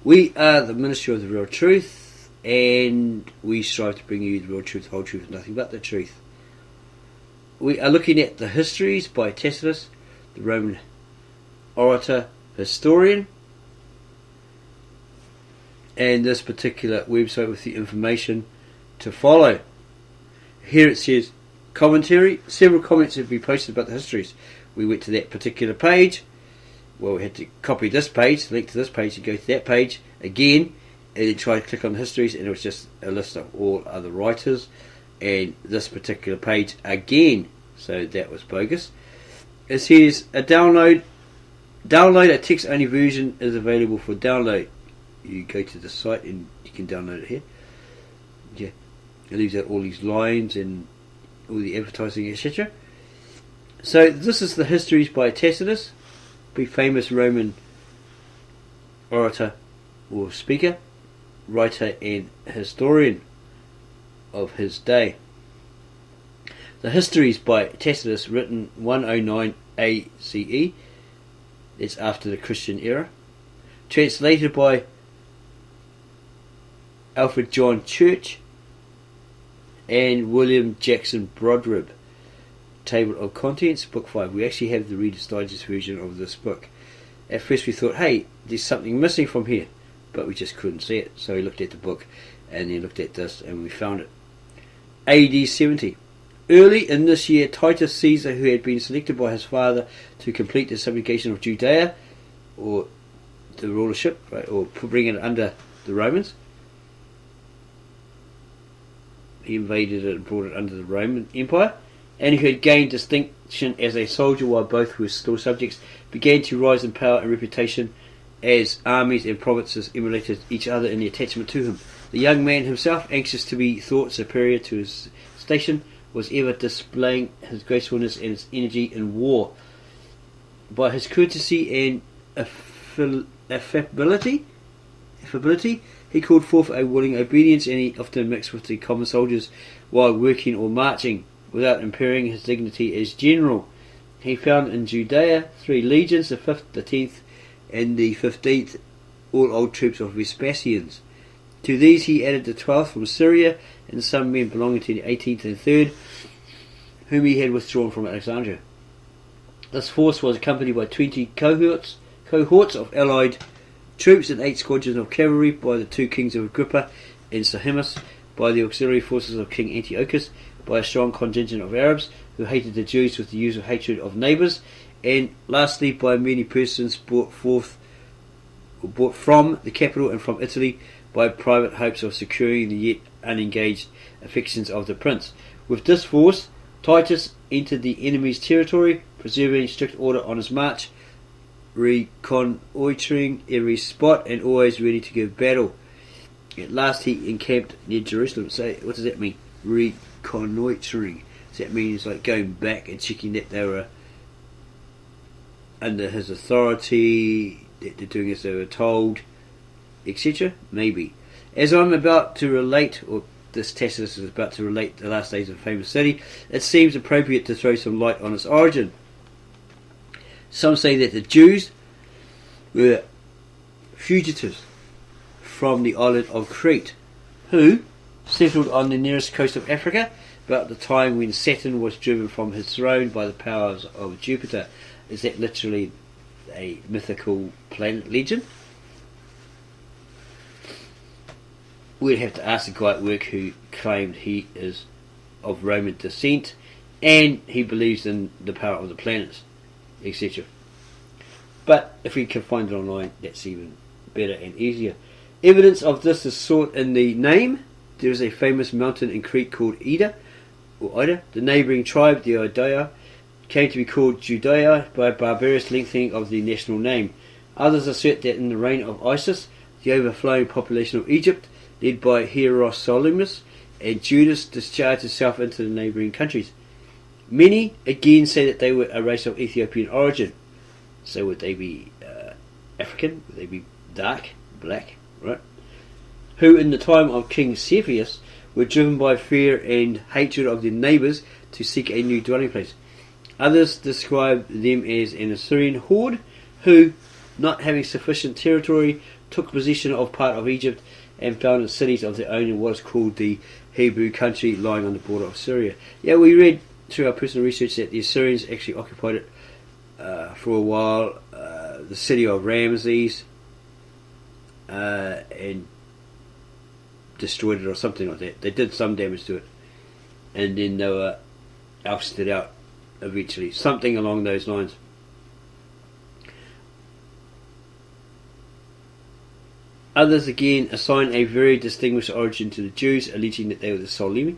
We are the Ministry of the Real Truth, and we strive to bring you the real truth, the whole truth, and nothing but the truth. We are looking at the Histories by Tacitus, the Roman orator, historian, and this particular website with the information to follow. Here it says commentary. Several comments have been posted about the Histories. We went to that particular page. Well, we had to copy this page, link to this page, and go to that page again, and then try to click on the Histories, and it was just a list of all other writers, and this particular page again, so that was bogus. It says a download a text-only version is available for download. You go to the site and you can download it here. Yeah, it leaves out all these lines and all the advertising, etc. So this is the Histories by Tacitus, the famous Roman orator or speaker, writer and historian of his day. The Histories by Tacitus, written 109 ACE, it's after the Christian era, translated by Alfred John Church and William Jackson Brodrib. Table of Contents, Book 5. We actually have the Reader's Digest version of this book. At first we thought, hey, there's something missing from here, but we just couldn't see it. So we looked at the book and then looked at this and we found it. AD 70. Early in this year, Titus Caesar, who had been selected by his father to complete the subjugation of Judea, or the rulership, right, or bring it under the Romans, he invaded it and brought it under the Roman Empire, and who had gained distinction as a soldier while both were still subjects, began to rise in power and reputation as armies and provinces emulated each other in the attachment to him. The young man himself, anxious to be thought superior to his station, was ever displaying his gracefulness and his energy in war. By his courtesy and affability, he called forth a willing obedience, and he often mixed with the common soldiers while working or marching, without impairing his dignity as general. He found in Judea 3 legions, the 5th, the 10th, and the 15th, all old troops of Vespasian's. To these he added the 12th from Syria, and some men belonging to the 18th and 3rd, whom he had withdrawn from Alexandria. This force was accompanied by 20 cohorts of allied troops and 8 squadrons of cavalry by the 2 kings of Agrippa and Sehamus, by the auxiliary forces of King Antiochus, by a strong contingent of Arabs who hated the Jews with the usual hatred of neighbours, and lastly by many persons brought from the capital and from Italy by private hopes of securing the yet unengaged affections of the prince. With this force, Titus entered the enemy's territory, preserving strict order on his march, reconnoitring every spot and always ready to give battle. At last he encamped near Jerusalem. So what does that mean? Reconnoitring. Does that mean it's like going back and checking that they were under his authority, that they're doing as they were told, etc.? Maybe. As I'm about to relate, or this Tacitus is about to relate the last days of a famous city, it seems appropriate to throw some light on its origin. Some say that the Jews were fugitives from the island of Crete, who settled on the nearest coast of Africa about the time when Saturn was driven from his throne by the powers of Jupiter. Is that literally a mythical planet legend? We'd have to ask the guy at work who claimed he is of Roman descent and he believes in the power of the planets, etc. But if we can find it online, that's even better and easier. Evidence of this is sought in the name. There is a famous mountain in Crete called Ida. The neighbouring tribe, the Idaea, came to be called Judea by a barbarous lengthening of the national name. Others assert that in the reign of Isis, the overflowing population of Egypt, led by Hierosolumus and Judas, discharged itself into the neighbouring countries. Many again say that they were a race of Ethiopian origin. So would they be African? Would they be dark, black, right? Who in the time of King Cepheus were driven by fear and hatred of their neighbours to seek a new dwelling place. Others describe them as an Assyrian horde who, not having sufficient territory, took possession of part of Egypt and founded cities of their own in what is called the Hebrew country, lying on the border of Syria. Yeah, we read through our personal research that the Assyrians actually occupied it for a while, the city of Ramses, and destroyed it or something like that. They did some damage to it, and then they were ousted out eventually, something along those lines. Others again assign a very distinguished origin to the Jews, alleging that they were the Solimi,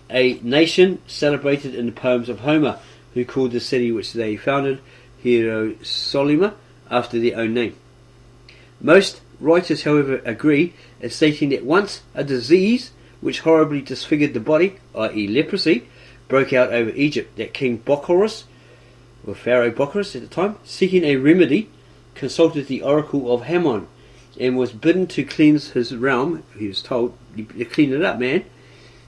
a nation celebrated in the poems of Homer, who called the city which they founded Hierosolima after their own name. Most writers, however, agree in stating that once a disease which horribly disfigured the body, i.e. leprosy, broke out over Egypt, that King Bocchorus, or Pharaoh Bocchorus at the time, seeking a remedy, consulted the oracle of Hammon and was bidden to cleanse his realm. He was told, you clean it up, man,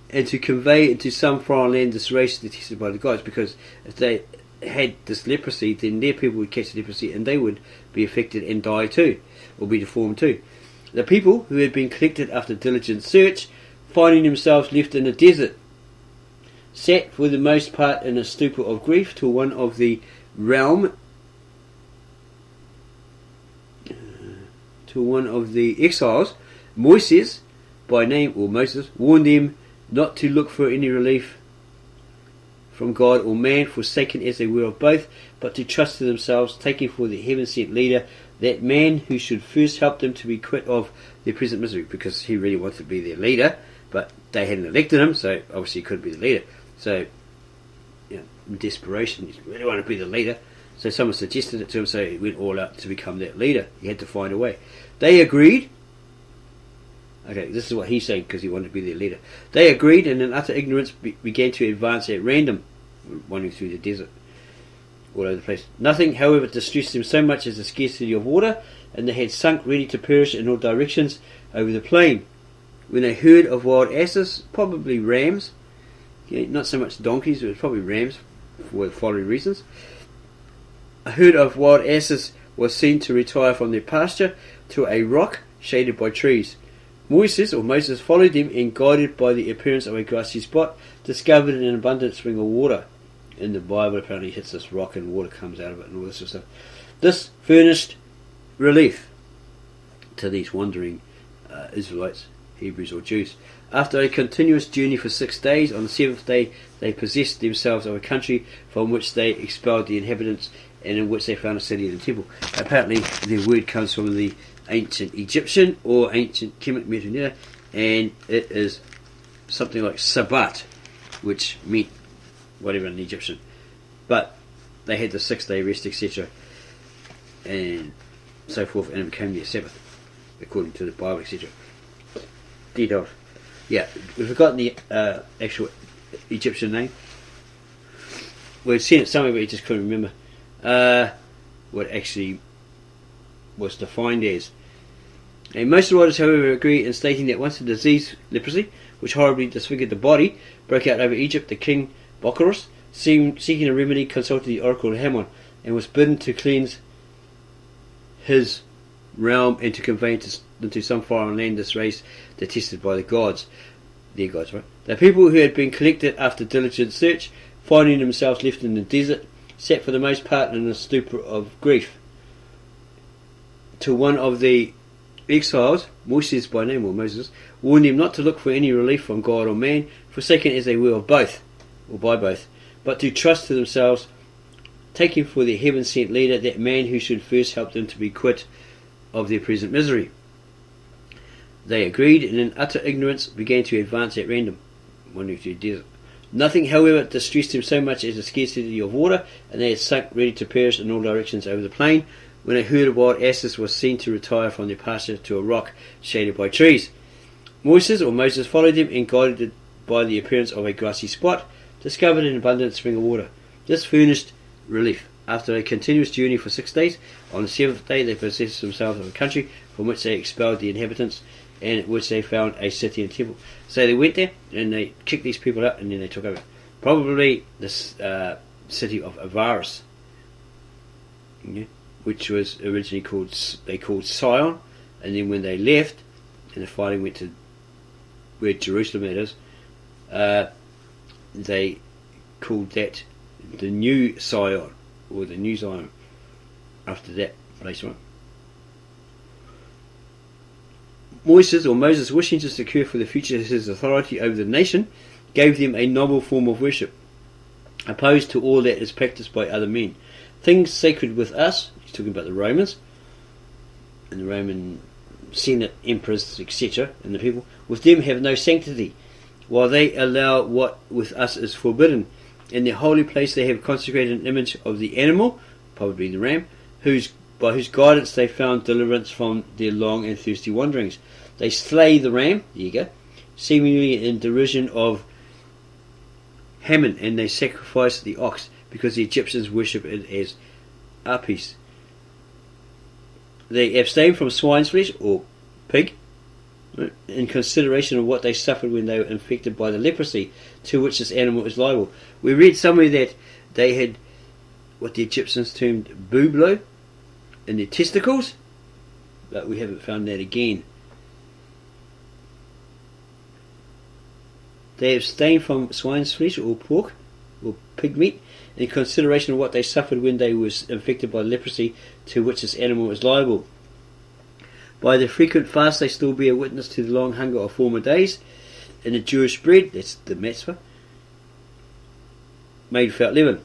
and to convey into some foreign land this race detested by the gods, because if they had this leprosy, then their people would catch leprosy and they would be affected and die too, or be deformed too. The people, who had been collected after diligent search, finding themselves left in the desert, sat for the most part in a stupor of grief till one of the exiles, Moses by name, or Moses, warned them not to look for any relief from God or man, forsaken as they were of both, but to trust to themselves, taking for their heaven-sent leader that man who should first help them to be quit of their present misery, because he really wanted to be their leader, but they hadn't elected him, so obviously he couldn't be the leader. So, in desperation, he really wanted to be the leader. So someone suggested it to him, so he went all out to become that leader. He had to find a way. They agreed. Okay, this is what he's saying, because he wanted to be their leader. They agreed, and in utter ignorance began to advance at random, wandering through the desert, all over the place. Nothing, however, distressed them so much as the scarcity of water, and they had sunk ready to perish in all directions over the plain. When a herd of wild asses, probably rams, not so much donkeys, but probably rams, for the following reasons. A herd of wild asses was seen to retire from their pasture to a rock shaded by trees. Moses followed them, and guided by the appearance of a grassy spot, discovered an abundant spring of water. In the Bible, apparently hits this rock and water comes out of it and all this sort of stuff. This furnished relief to these wandering Israelites, Hebrews or Jews. After a continuous journey for 6 days, on the 7th day they possessed themselves of a country from which they expelled the inhabitants, and in which they found a city and a temple. Apparently the word comes from the ancient Egyptian or ancient Kemet Metanita, and it is something like Sabbat, which meant whatever in Egyptian. But they had the 6-day rest, etc., and so forth, and it became their Sabbath, according to the Bible, etc. Details. Yeah, we've forgotten the actual Egyptian name. We'd seen it somewhere, but you just couldn't remember what actually was defined as. And most writers, however, agree in stating that once the disease, leprosy, which horribly disfigured the body, broke out over Egypt, the king Bocchorus, seeking a remedy, consulted the oracle of Hammon, and was bidden to cleanse his realm and to convey into some foreign land this race detested by the gods. Their gods, right? The people who had been collected after diligent search, finding themselves left in the desert, sat for the most part in a stupor of grief. To one of the exiles, Moses by name, or Moses, warned them not to look for any relief from God or man, forsaken as they were of both, or by both, but to trust to themselves, taking for their heaven-sent leader that man who should first help them to be quit of their present misery. They agreed, and in utter ignorance began to advance at random, wandering through the desert. Nothing, however, distressed them so much as the scarcity of water, and they had sunk ready to perish in all directions over the plain, when a herd of wild asses was seen to retire from their pasture to a rock shaded by trees. Moses followed them, and guided by the appearance of a grassy spot, discovered an abundant spring of water. This furnished relief. After a continuous journey for 6 days, on the 7th day they possessed themselves of a country from which they expelled the inhabitants, and in which they found a city and temple. So they went there, and they kicked these people out, and then they took over. Probably this city of Avaris. yeah, which was originally called Sion, and then when they left and the fighting went to where Jerusalem is, they called that the New Sion, or the New Zion, after that place. Right? Moses, wishing to secure for the future his authority over the nation, gave them a novel form of worship, opposed to all that is practiced by other men. Things sacred with us, he's talking about the Romans, and the Roman Senate, emperors, etc., and the people, with them have no sanctity, while they allow what with us is forbidden. In their holy place they have consecrated an image of the animal, probably the ram, by whose guidance they found deliverance from their long and thirsty wanderings. They slay the ram, there you go, seemingly in derision of Haman, and they sacrifice the ox, because the Egyptians worship it as Apis. They abstain from swine's flesh, or pig, in consideration of what they suffered when they were infected by the leprosy, to which this animal is liable. We read somewhere that they had what the Egyptians termed bublo in their testicles, but we haven't found that again. They abstained from swine's flesh or pork or pig meat in consideration of what they suffered when they were infected by leprosy, to which this animal is liable. By the frequent fast they still bear witness to the long hunger of former days, and the Jewish bread, that's the matzah, made without leaven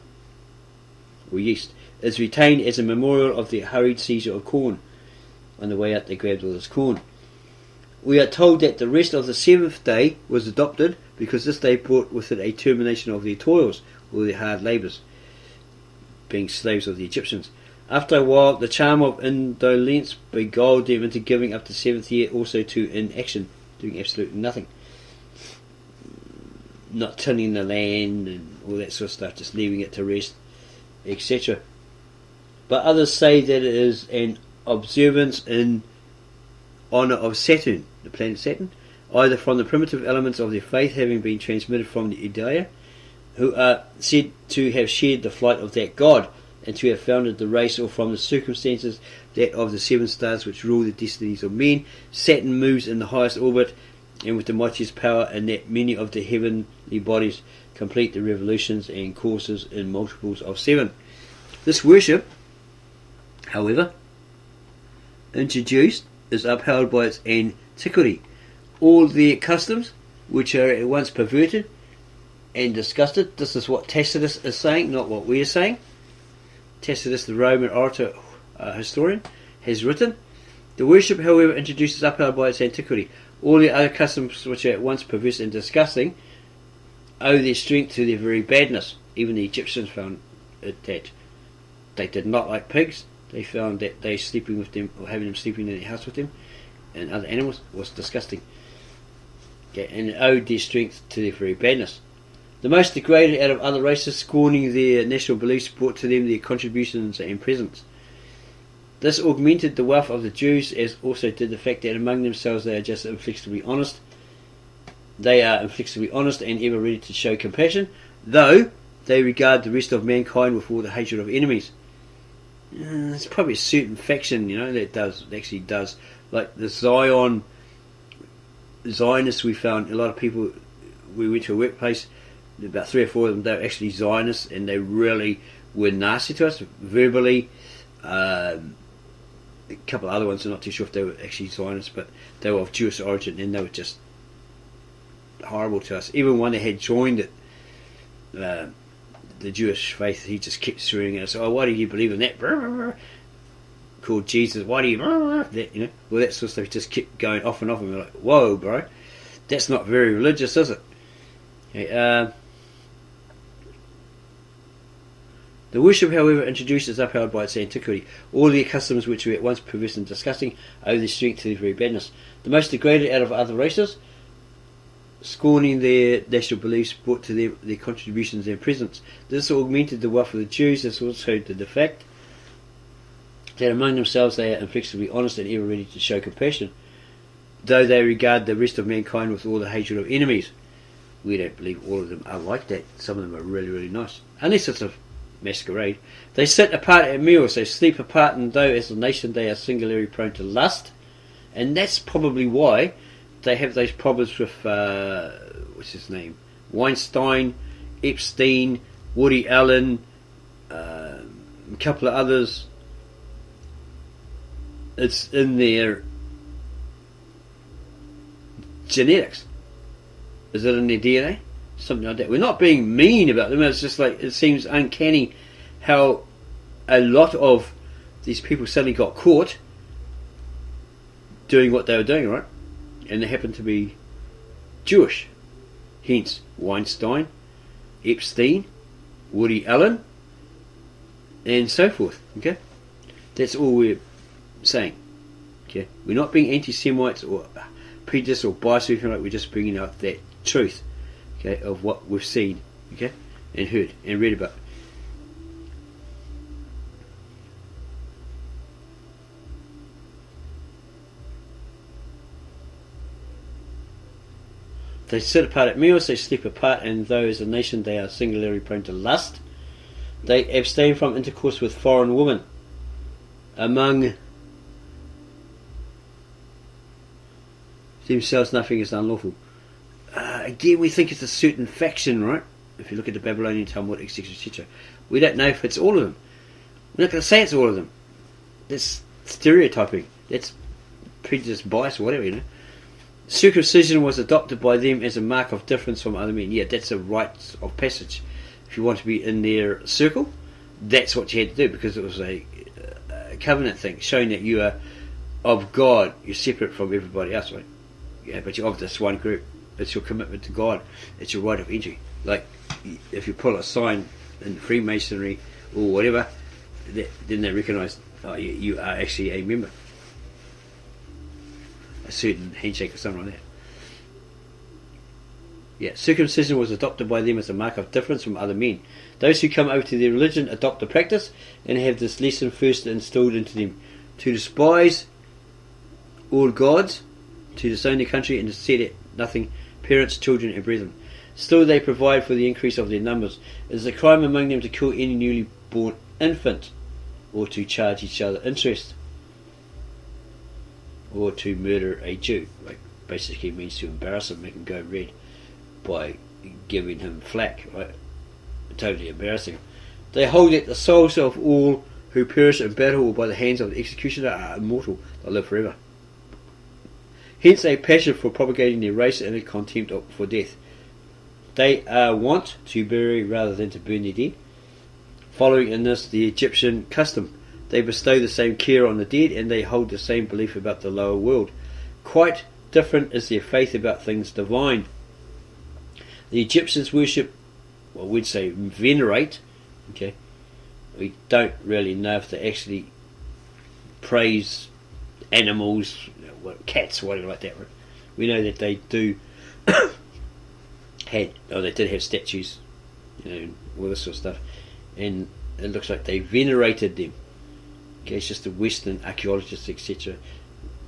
or yeast, is retained as a memorial of the hurried seizure of corn. On the way out they grabbed all this corn. We are told that the rest of the seventh day was adopted because this day brought with it a termination of their toils, or their hard labours, being slaves of the Egyptians. After a while the charm of indolence beguiled them into giving up the seventh year also to inaction, doing absolutely nothing, not tilling the land and all that sort of stuff, just leaving it to rest, etc. But others say that it is an observance in honour of Saturn, the planet Saturn, either from the primitive elements of their faith having been transmitted from the Idea, who are said to have shared the flight of that god, and to have founded the race, or from the circumstances that of the seven stars which rule the destinies of men. Saturn moves in the highest orbit and with the mightiest power, and that many of the heavenly bodies complete the revolutions and courses in multiples of seven. This worship, however, introduced, is upheld by its antiquity. All their customs, which are at once perverted and disgusted, this is what Tacitus is saying, not what we are saying. Tacitus, the Roman orator, historian, has written, the worship, however, introduced is upheld by its antiquity. All the other customs, which are at once perverse and disgusting, owe their strength to their very badness. Even the Egyptians found it that they did not like pigs. They found that they sleeping with them, or having them sleeping in their house with them, and other animals, was disgusting. Okay, and it owed their strength to their very badness. The most degraded out of other races, scorning their national beliefs, brought to them their contributions and presents. This augmented the wealth of the Jews, as also did the fact that among themselves they are just inflexibly honest. They are inflexibly honest and ever ready to show compassion, though they regard the rest of mankind with all the hatred of enemies. There's probably a certain faction, that actually does. Like the Zionists, we found a lot of people. We went to a workplace, about 3 or 4 of them, they were actually Zionists, and they really were nasty to us, verbally. A couple of other ones, I'm not too sure if they were actually Zionists, but they were of Jewish origin, and they were just horrible to us. Even one that had joined it, the Jewish faith, he just kept swearing at us. Oh, why do you believe in that? Called Jesus. Why do you? That, well, that sort of stuff just kept going off and off, and we're like, whoa, bro, that's not very religious, is it? Okay, the worship, however, introduced is upheld by its antiquity. All their customs, which were at once perverse and disgusting, owe their strength to their very badness. The most degraded out of other races, scorning their national beliefs, brought to them their contributions and presents. This augmented the wealth of the Jews. This also did the fact that among themselves they are inflexibly honest and ever ready to show compassion, though they regard the rest of mankind with all the hatred of enemies. We don't believe all of them are like that. Some of them are really, really nice. Unless it's a masquerade. They sit apart at meals, they sleep apart, and though as a nation they are singularly prone to lust. And that's probably why they have those problems with, what's his name? Weinstein, Epstein, Woody Allen, a couple of others. It's in their genetics. Is it in their DNA? Something like that. We're not being mean about them. It's just like, it seems uncanny how a lot of these people suddenly got caught doing what they were doing, right? And they happen to be Jewish. Hence Weinstein, Epstein, Woody Allen, and so forth. Okay, that's all we're saying. Okay, we're not being anti-Semites or prejudiced or biased or anything like. We're just bringing out that truth, okay, of what we've seen, okay, and heard and read about. They sit apart at meals, they sleep apart, and though as a nation they are singularly prone to lust, they abstain from intercourse with foreign women. Among themselves nothing is unlawful. Again, we think it's a certain faction, right? If you look at the Babylonian Talmud, etc., etc. We don't know if it's all of them. We're not going to say it's all of them. That's stereotyping. That's prejudice, bias, or whatever, you know. Circumcision was adopted by them as a mark of difference from other men. Yeah, that's a rite of passage. If you want to be in their circle, that's what you had to do, because it was a covenant thing, showing that you are of God. You're separate from everybody else, right? Yeah, but you're of this one group. It's your commitment to God. It's your right of entry. Like, if you pull a sign in Freemasonry or whatever, then they recognise, oh, you are actually a member. A certain handshake or something like that. Yeah, circumcision was adopted by them as a mark of difference from other men. Those who come over to their religion adopt the practice and have this lesson first instilled into them: to despise all gods, to disown their country, and to set at nothing parents, children, and brethren. Still they provide for the increase of their numbers. It is a crime among them to kill any newly born infant, or to charge each other interest, or to murder a Jew. Like, basically means to embarrass him, make him go red by giving him flack, right? Totally embarrassing him. They hold that the souls of all who perish in battle or by the hands of the executioner are immortal. They'll live forever. Hence a passion for propagating their race and a contempt for death. They are wont to bury rather than to burn their dead. Following in this the Egyptian custom, they bestow the same care on the dead, and they hold the same belief about the lower world. Quite different is their faith about things divine. The Egyptians worship, well, we'd say venerate, okay? We don't really know if they actually praise animals, cats, whatever like that. We know that they do they did have statues, all this sort of stuff, and it looks like they venerated them. Okay, it's just the Western archaeologists, etc.,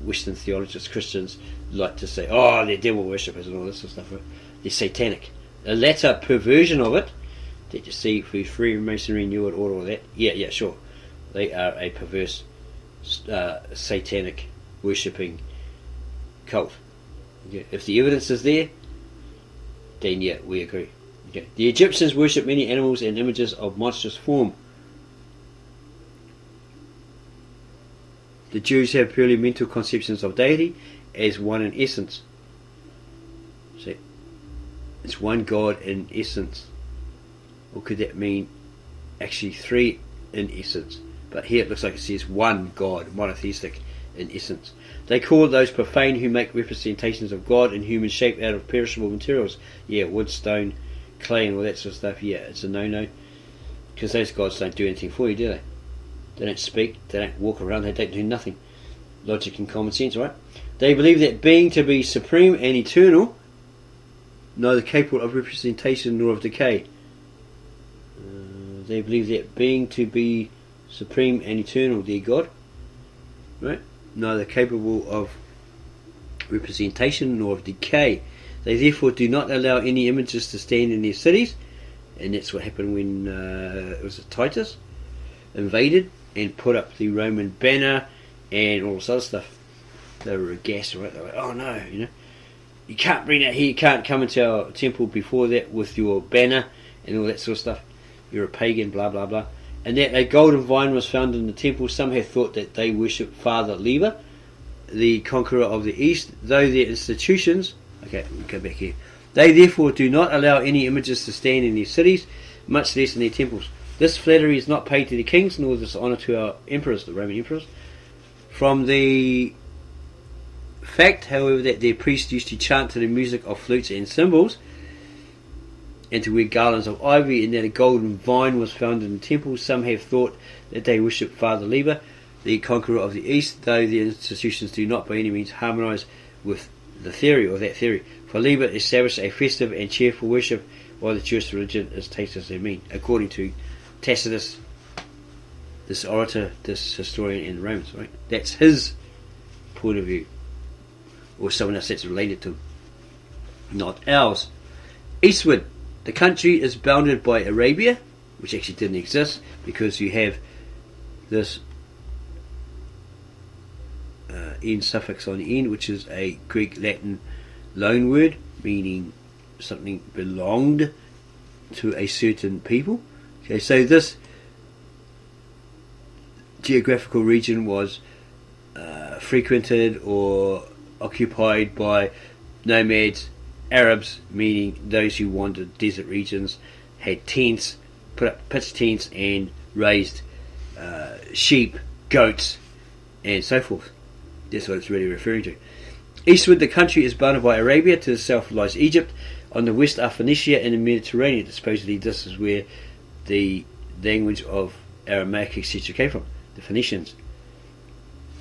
Western theologists, Christians, like to say, oh, they're devil worshippers and all this sort of stuff. They're satanic. The latter perversion of it, that you see through Freemasonry, New World Order, all that, yeah, sure. They are a perverse, satanic worshipping cult. Okay. If the evidence is there, then yeah, we agree. Okay. The Egyptians worship many animals and images of monstrous form. The Jews have purely mental conceptions of deity as one in essence. So it's one God in essence. Or could that mean actually three in essence? But here it looks like it says one God, monotheistic in essence. They call those profane who make representations of God in human shape out of perishable materials. Yeah, wood, stone, clay and all that sort of stuff. Yeah, it's a no-no. Because those gods don't do anything for you, do they? They don't speak, they don't walk around, they don't do nothing. Logic and common sense, right? They believe that being to be supreme and eternal, neither capable of representation nor of decay. They believe that being to be supreme and eternal, dear God, right? Neither capable of representation nor of decay. They therefore do not allow any images to stand in their cities, and that's what happened when it was Titus invaded and put up the Roman banner and all this other stuff. They were aghast, right? They were like, oh no, you can't bring that here, you can't come into our temple before that with your banner and all that sort of stuff. You're a pagan, blah blah blah. And that a golden vine was found in the temple. Some have thought that they worshipped Father Liber, the conqueror of the East, though their institutions... Okay, we'll go back here. They therefore do not allow any images to stand in their cities, much less in their temples. This flattery is not paid to the kings, nor this honour to our emperors, the Roman emperors. From the fact, however, that their priests used to chant to the music of flutes and cymbals, and to wear garlands of ivy, and that a golden vine was found in the temple, some have thought that they worshipped Father Liber, the conqueror of the East, though their institutions do not by any means harmonise with the theory or that theory. For Liber established a festive and cheerful worship, while the Jewish religion is Tacitus and mean, according to Tacitus, this orator, this historian in the Romans, right? That's his point of view, or someone else that's related to, not ours. Eastward, the country is bounded by Arabia, which actually didn't exist, because you have this N suffix on the end, which is a Greek Latin loan word meaning something belonged to a certain people. Okay, so this geographical region was frequented or occupied by nomads, Arabs, meaning those who wandered desert regions, had tents, put up pitched tents and raised sheep, goats and so forth. That's what it's really referring to. Eastward, the country is bounded by Arabia. To the south lies Egypt. On the west are Phoenicia and the Mediterranean. Supposedly this is where the language of Aramaic etc. came from, the Phoenicians,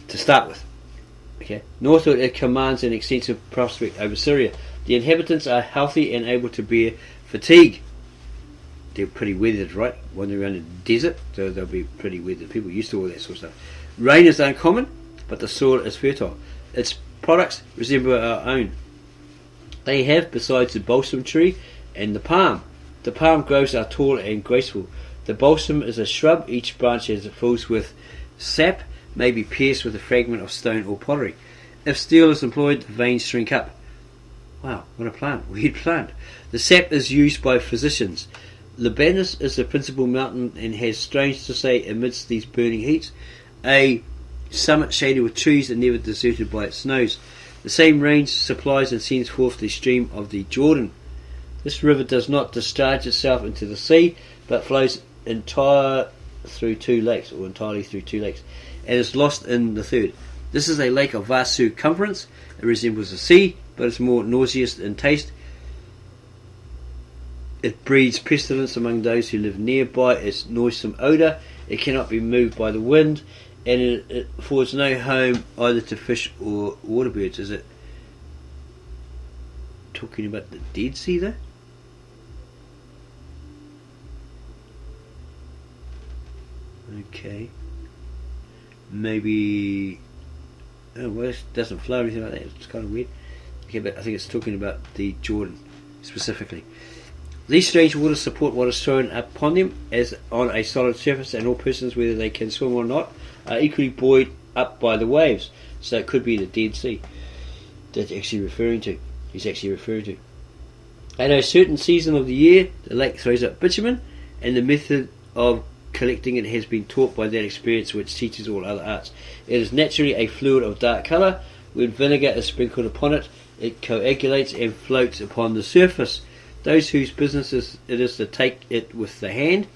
to start with. Okay. Northward, it commands an extensive prospect over Syria. The inhabitants are healthy and able to bear fatigue. They're pretty weathered, right? Wandering around in the desert, so they'll be pretty weathered. People used to all that sort of stuff. Rain is uncommon, but the soil is fertile. Its products resemble our own. They have, besides the balsam tree and the palm. The palm groves are tall and graceful. The balsam is a shrub. Each branch, as it fills with sap, may be pierced with a fragment of stone or pottery. If steel is employed, the veins shrink up. Wow, what a plant, weird plant. The sap is used by physicians. Libanus is the principal mountain and has, strange to say, amidst these burning heats, a summit shaded with trees and never deserted by its snows. The same range supplies and sends forth the stream of the Jordan. This river does not discharge itself into the sea, but flows entirely through two lakes, and is lost in the third. This is a lake of vast circumference. It resembles a sea, but is more nauseous in taste. It breeds pestilence among those who live nearby. Its noisome odour, it cannot be moved by the wind, and it affords no home either to fish or water birds. Is it talking about the Dead Sea though? Okay. Maybe... Oh, well, it doesn't flow or anything like that. It's kind of weird. Okay, but I think it's talking about the Jordan specifically. These strange waters support what is thrown upon them as on a solid surface, and all persons, whether they can swim or not, are equally buoyed up by the waves. So it could be the Dead Sea that's actually referring to. He's actually referring to. At a certain season of the year, the lake throws up bitumen, and the method of collecting it has been taught by that experience which teaches all other arts. It is naturally a fluid of dark colour. When vinegar is sprinkled upon it, it coagulates and floats upon the surface. Those whose business it is to take it with the hand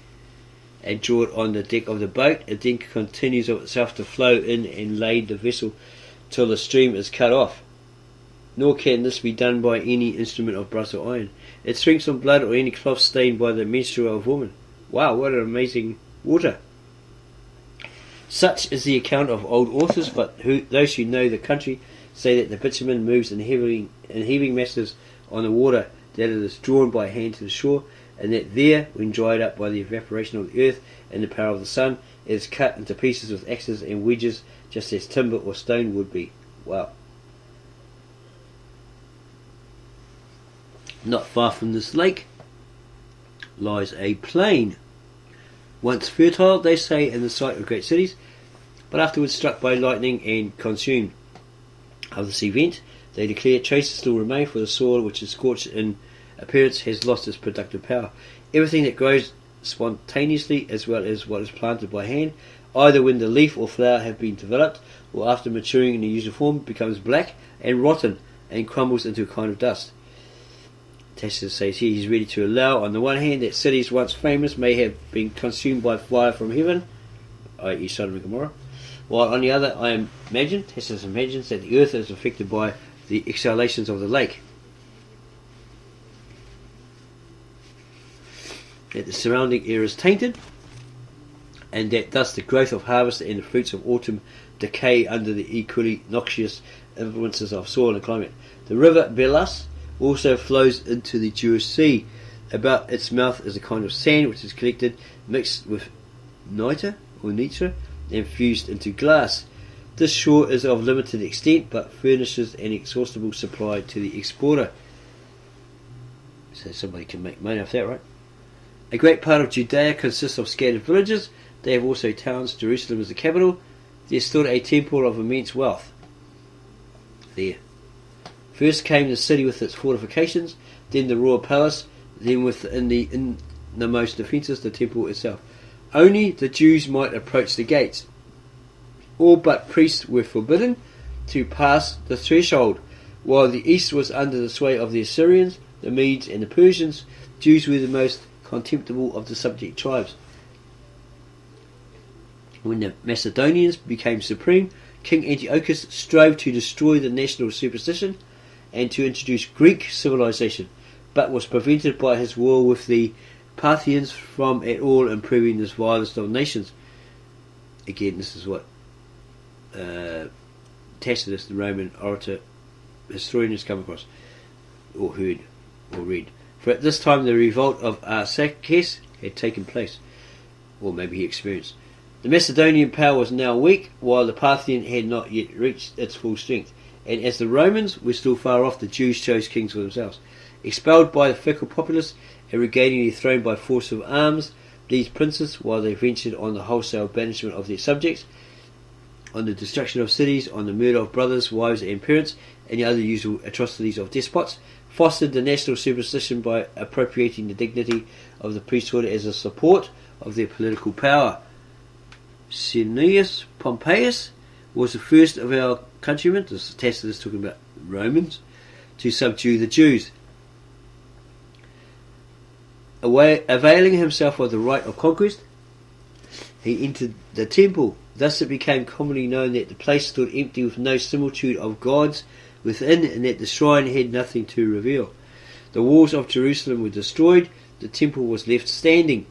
and draw it on the deck of the boat, it then continues of itself to flow in and lade the vessel till the stream is cut off. Nor can this be done by any instrument of brass or iron. It shrinks on blood or any cloth stained by the menstrual of woman. Wow, what an amazing water. Such is the account of old authors, but those who know the country say that the bitumen moves in heaving masses on the water, that it is drawn by hand to the shore, and that there, when dried up by the evaporation of the earth and the power of the sun, it is cut into pieces with axes and wedges, just as timber or stone would be. Wow. Not far from this lake, lies a plain, once fertile, they say, in the site of great cities, but afterwards struck by lightning and consumed. Of this event, they declare traces still remain, for the soil, which is scorched in appearance, has lost its productive power. Everything that grows spontaneously, as well as what is planted by hand, either when the leaf or flower have been developed, or after maturing in the usual form, becomes black and rotten and crumbles into a kind of dust. Tacitus says here he's ready to allow, on the one hand, that cities once famous may have been consumed by fire from heaven, i.e. Sodom and Gomorrah, while on the other, Tacitus imagines that the earth is affected by the exhalations of the lake, that the surrounding air is tainted, and that thus the growth of harvest and the fruits of autumn decay under the equally noxious influences of soil and climate. The river Belas also flows into the Jewish Sea. About its mouth is a kind of sand which is collected, mixed with niter or nitra, and fused into glass. This shore is of limited extent, but furnishes an inexhaustible supply to the exporter. So somebody can make money off that, right? A great part of Judea consists of scattered villages. They have also towns. Jerusalem is the capital. There stood a temple of immense wealth there. First came the city with its fortifications, then the royal palace, then within the innermost defences the temple itself. Only the Jews might approach the gates. All but priests were forbidden to pass the threshold. While the east was under the sway of the Assyrians, the Medes and the Persians, Jews were the most contemptible of the subject tribes. When the Macedonians became supreme, King Antiochus strove to destroy the national superstition and to introduce Greek civilization, but was prevented by his war with the Parthians from at all improving this vilest of nations. Again, this is what Tacitus, the Roman orator, historian, has come across, or heard, or read. For at this time the revolt of Arsaces had taken place, or maybe he experienced. The Macedonian power was now weak, while the Parthian had not yet reached its full strength, and as the Romans were still far off, the Jews chose kings for themselves. Expelled by the fickle populace and regaining their throne by force of arms, these princes, while they ventured on the wholesale banishment of their subjects, on the destruction of cities, on the murder of brothers, wives and parents, and the other usual atrocities of despots, fostered the national superstition by appropriating the dignity of the priesthood as a support of their political power. Cneius Pompeius was the first of our countrymen, this is Tacitus talking about Romans, to subdue the Jews. Availing himself of the right of conquest, he entered the temple. Thus it became commonly known that the place stood empty with no similitude of gods within, and that the shrine had nothing to reveal. The walls of Jerusalem were destroyed, the temple was left standing.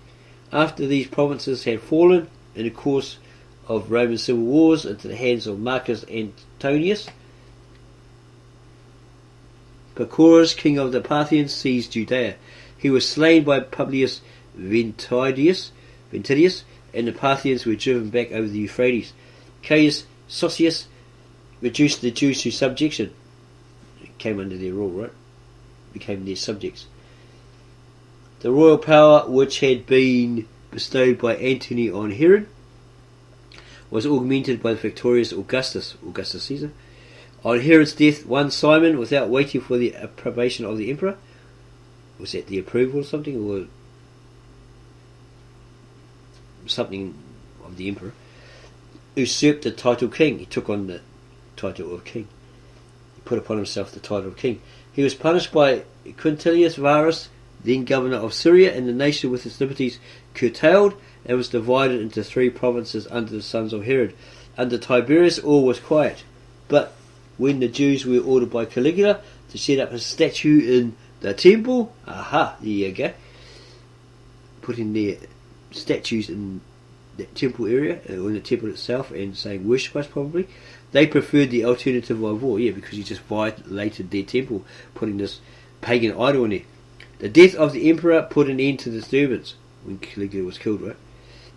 After these provinces had fallen, in the course of Roman civil wars, into the hands of Marcus Antonius, Pacorus, king of the Parthians, seized Judea. He was slain by Publius Ventidius, and the Parthians were driven back over the Euphrates. Caius Sosius reduced the Jews to subjection. It came under their rule, right? Became their subjects. The royal power, which had been bestowed by Antony on Herod, was augmented by the victorious Augustus Caesar. On Herod's death, one Simon, without waiting for the approbation of the emperor, was that the approval or something, or something of the emperor, usurped the title king. He took on the title of king. He put upon himself the title of king. He was punished by Quintilius Varus, then governor of Syria, and the nation with its liberties curtailed, and was divided into 3 provinces under the sons of Herod. Under Tiberius all was quiet, but when the Jews were ordered by Caligula to set up a statue in the temple, there you go, putting their statues in the temple area, or in the temple itself, and saying worship us probably, they preferred the alternative of war, because he just violated their temple, putting this pagan idol in there. The death of the emperor put an end to the disturbance, when Caligula was killed, right,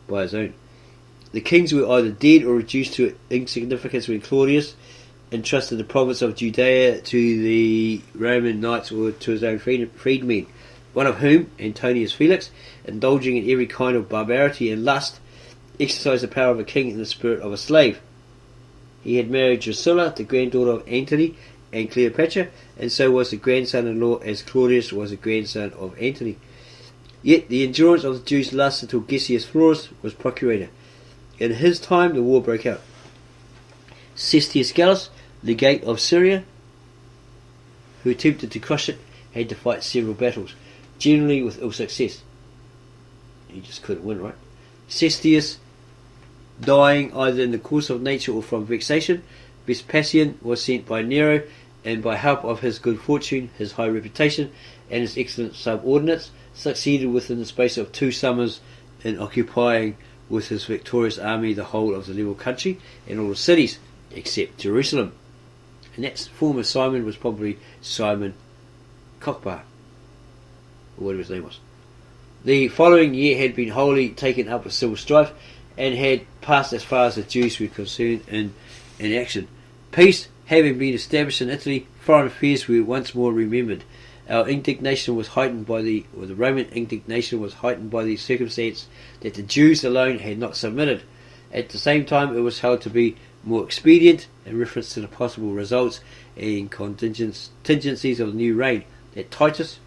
by his own. The kings were either dead or reduced to insignificance when Claudius entrusted the province of Judea to the Roman knights or to his own freedmen. one of whom, Antonius Felix, indulging in every kind of barbarity and lust, exercised the power of a king in the spirit of a slave. He had married Drusilla, the granddaughter of Antony and Cleopatra, and so was the grandson-in-law, as Claudius was a grandson of Antony. Yet the endurance of the Jews lasted until Gessius Florus was procurator. In his time the war broke out. Cestius Gallus, legate of Syria, who attempted to crush it, had to fight several battles, generally with ill success. He just couldn't win, right? Cestius dying either in the course of nature or from vexation, Vespasian was sent by Nero, and by help of his good fortune, his high reputation, and his excellent subordinates, succeeded within the space of 2 summers in occupying with his victorious army the whole of the level country and all the cities, except Jerusalem. And that former Simon was probably Simon Cockbar, or whatever his name was. The following year had been wholly taken up with civil strife, and had passed as far as the Jews were concerned in action. Peace having been established in Italy, foreign affairs were once more remembered. Our indignation was heightened by the Roman indignation was heightened by the circumstance that the Jews alone had not submitted. At the same time, it was held to be more expedient, in reference to the possible results and contingencies of the new reign, that Titus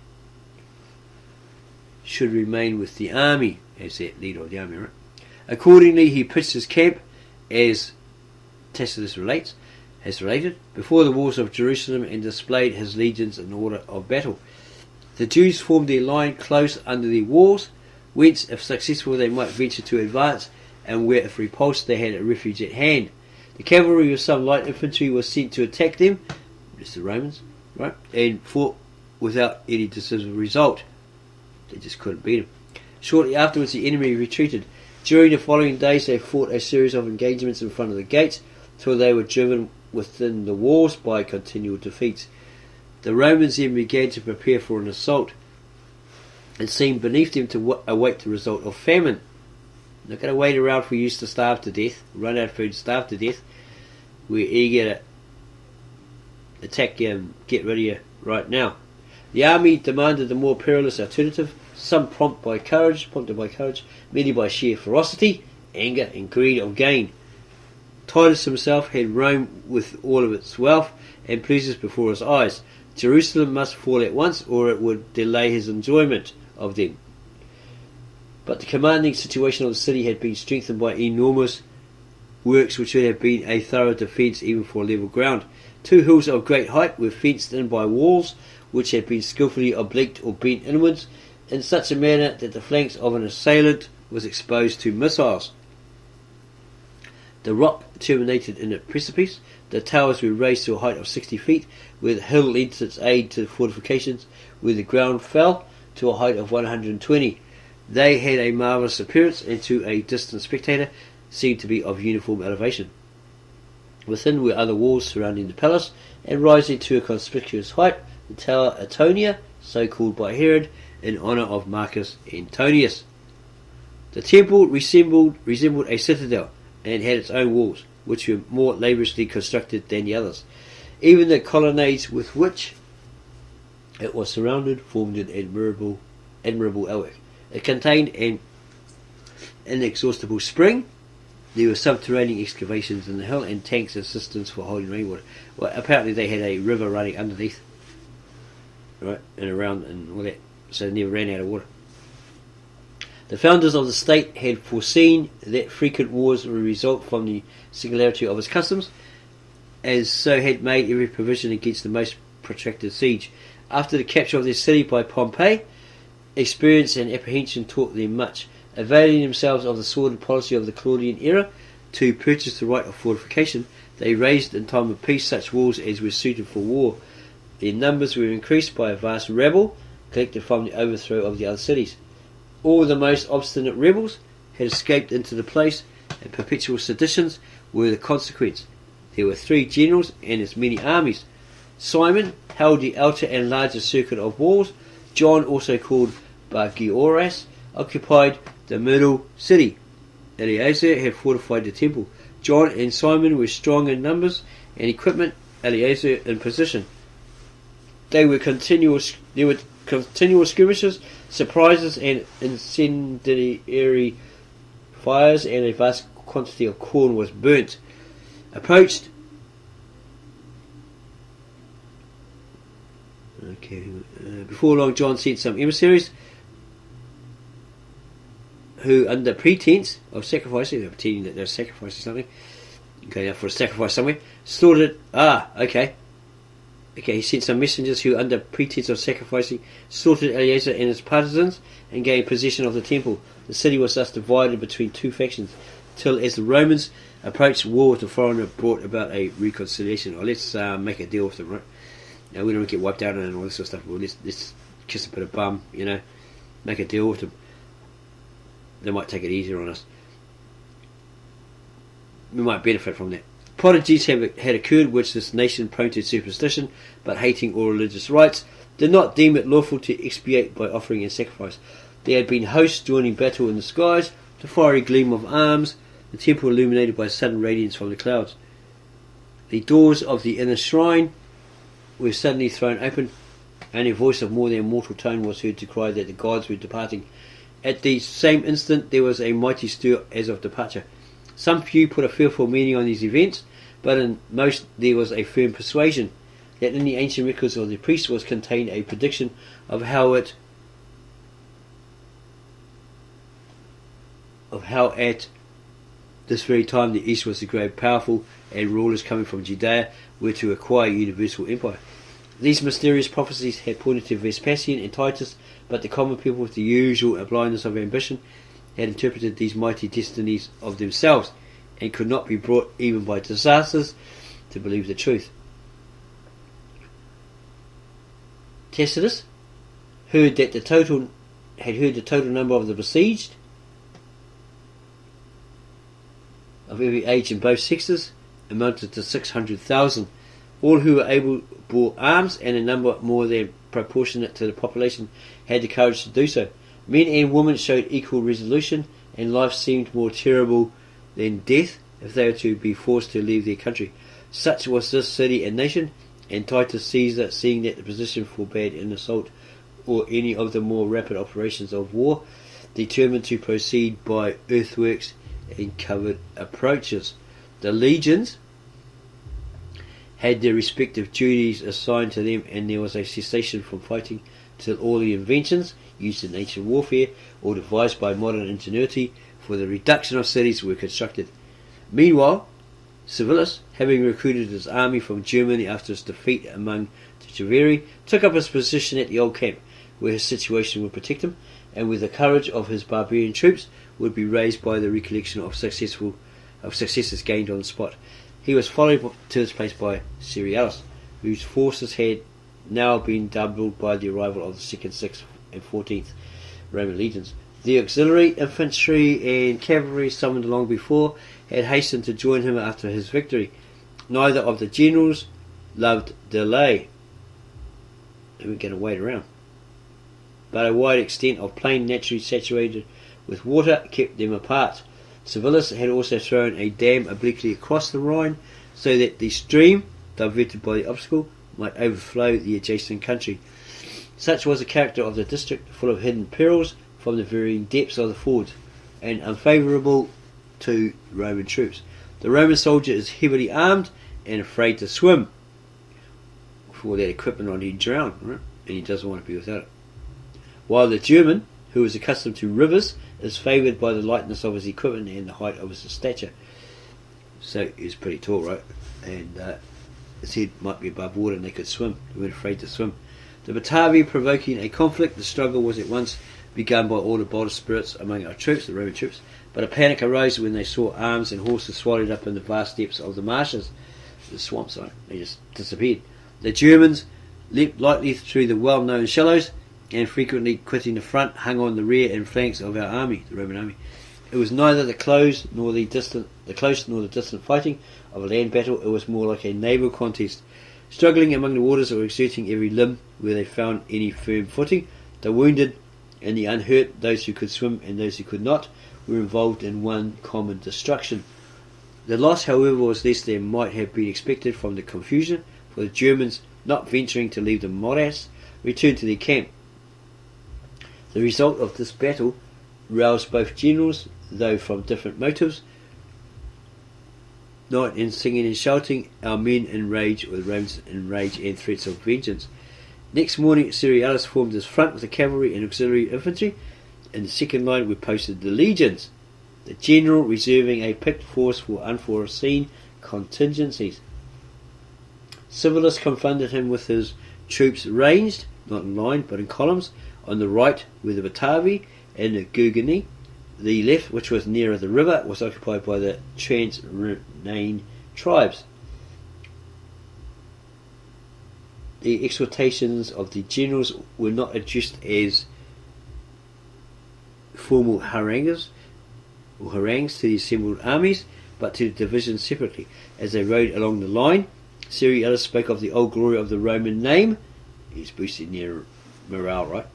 should remain with the army as the leader of the army. Right? Accordingly, he pitched his camp, as Tacitus has related, before the walls of Jerusalem, and displayed his legions in order of battle. The Jews formed their line close under the walls, whence, if successful, they might venture to advance, and where, if repulsed, they had a refuge at hand. The cavalry with some light infantry was sent to attack them, just the Romans, right, and fought without any decisive result. They just couldn't beat them. Shortly afterwards, the enemy retreated. During the following days, they fought a series of engagements in front of the gates, till they were driven within the walls by continual defeats. The Romans then began to prepare for an assault. It seemed beneath them to await the result of famine. They're not going to wait around for you to starve to death, run out of food, starve to death. We're eager to attack you and get rid of you right now. The army demanded a more perilous alternative, some prompted by courage, many by sheer ferocity, anger and greed of gain. Titus himself had Rome with all of its wealth and pleasures before his eyes. Jerusalem must fall at once, or it would delay his enjoyment of them. But the commanding situation of the city had been strengthened by enormous works which would have been a thorough defence even for level ground. 2 hills of great height were fenced in by walls which had been skilfully obliqued or bent inwards in such a manner that the flanks of an assailant was exposed to missiles. The rock terminated in a precipice. The towers were raised to a height of 60 feet, where the hill lent its aid to the fortifications, where the ground fell to a height of 120. They had a marvellous appearance, and to a distant spectator seemed to be of uniform elevation. Within were other walls surrounding the palace, and rising to a conspicuous height, the tower Antonia, so called by Herod, in honour of Marcus Antonius. The temple resembled a citadel, and had its own walls, which were more laboriously constructed than the others. Even the colonnades with which it was surrounded formed an admirable artwork. It contained an inexhaustible spring. There were subterranean excavations in the hill, and tanks and cisterns for holding rainwater. Well, apparently they had a river running underneath, right, and around and all that, so they never ran out of water. The founders of the state had foreseen that frequent wars would result from the singularity of its customs, as so had made every provision against the most protracted siege. After the capture of their city by Pompey, experience and apprehension taught them much. Availing themselves of the sordid policy of the Claudian era to purchase the right of fortification, they raised in time of peace such walls as were suited for war. Their numbers were increased by a vast rabble collected from the overthrow of the other cities. All the most obstinate rebels had escaped into the place, and perpetual seditions were the consequence. There were 3 generals and as many armies. Simon held the outer and larger circuit of walls. John, also called Bar-Gioras, occupied the middle city. Eleazar had fortified the temple. John and Simon were strong in numbers and equipment, Eleazar in position. There were continual continual skirmishes, surprises, and incendiary fires, and a vast quantity of corn was burnt. Approached. Before long, John sent some emissaries who, under pretense of sacrificing, they're pretending that they're sacrificing something, going out for a sacrifice somewhere, slaughtered. He sent some messengers who, under pretense of sacrificing, slaughtered Eleazar and his partisans and gained possession of the temple. The city was thus divided between two factions, till as the Romans approached, war with the foreigner brought about a reconciliation. Let's make a deal with them, right? Now, we don't get wiped out and all this sort of stuff. Well, let's kiss a bit of bum, make a deal with them. They might take it easier on us. We might benefit from that. Prodigies had occurred which this nation, prone to superstition, but hating all religious rites, did not deem it lawful to expiate by offering a sacrifice. There had been hosts joining battle in the skies, the fiery gleam of arms, the temple illuminated by sudden radiance from the clouds. The doors of the inner shrine were suddenly thrown open, and a voice of more than mortal tone was heard to cry that the gods were departing. At the same instant there was a mighty stir as of departure. Some few put a fearful meaning on these events, but in most there was a firm persuasion that in the ancient records of the priests was contained a prediction of how at this very time the East was to grow powerful, and rulers coming from Judea were to acquire universal empire. These mysterious prophecies had pointed to Vespasian and Titus, but the common people, with the usual blindness of ambition, had interpreted these mighty destinies of themselves, and could not be brought, even by disasters, to believe the truth. Tacitus had heard the total number of the besieged, of every age in both sexes, amounted to 600,000. All who were able bore arms, and a number more than proportionate to the population had the courage to do so. Men and women showed equal resolution, and life seemed more terrible than death if they were to be forced to leave their country. Such was this city and nation, and Titus Caesar, seeing that the position forbade an assault or any of the more rapid operations of war, determined to proceed by earthworks and covered approaches. The legions had their respective duties assigned to them, and there was a cessation from fighting till all the inventions used in ancient warfare or devised by modern ingenuity for the reduction of cities were constructed. Meanwhile, Civilis, having recruited his army from Germany after his defeat among the Treveri, took up his position at the old camp, where his situation would protect him, and where the courage of his barbarian troops would be raised by the recollection of successes gained on the spot. He was followed to this place by Cerealis, whose forces had now been doubled by the arrival of the 2nd, 6th and 14th Roman legions. The auxiliary, infantry and cavalry summoned long before had hastened to join him after his victory. Neither of the generals loved delay. They weren't going to wait around. But a wide extent of plain naturally saturated with water kept them apart. Civilis had also thrown a dam obliquely across the Rhine, so that the stream, diverted by the obstacle, might overflow the adjacent country. Such was the character of the district, full of hidden perils from the varying depths of the fords, and unfavourable to Roman troops. The Roman soldier is heavily armed and afraid to swim. For that equipment on, he'd drown, right? And he doesn't want to be without it. While the German, who is accustomed to rivers, is favoured by the lightness of his equipment and the height of his stature. So he was pretty tall, right? And his head might be above water, and they could swim. They weren't afraid to swim. The Batavi provoking a conflict, the struggle was at once begun by all the boldest spirits among our troops, the Roman troops, but a panic arose when they saw arms and horses swallowed up in the vast depths of the marshes, the swamps. They just disappeared. The Germans leapt lightly through the well-known shallows, and frequently quitting the front, hung on the rear and flanks of our army, the Roman army. It was neither the close nor the distant fighting of a land battle. It was more like a naval contest. Struggling among the waters or exerting every limb where they found any firm footing, the wounded and the unhurt, those who could swim and those who could not, were involved in one common destruction. The loss, however, was less than might have been expected from the confusion, for the Germans, not venturing to leave the morass, returned to their camp, The result of this battle roused both generals, though from different motives. Night and singing and shouting, our men in rage, or the Romans in rage and threats of vengeance. Next morning, Cerealis formed his front with the cavalry and auxiliary infantry. In the second line were posted the legions, the general reserving a picked force for unforeseen contingencies. Civilis confronted him with his troops ranged, not in line but in columns. On the right were the Batavi and the Gugani. The left, which was nearer the river, was occupied by the Trans-Rhenane tribes. The exhortations of the generals were not addressed as formal harangues to the assembled armies, but to the divisions separately. As they rode along the line, Cerealis spoke of the old glory of the Roman name. He's boosting their morale, right?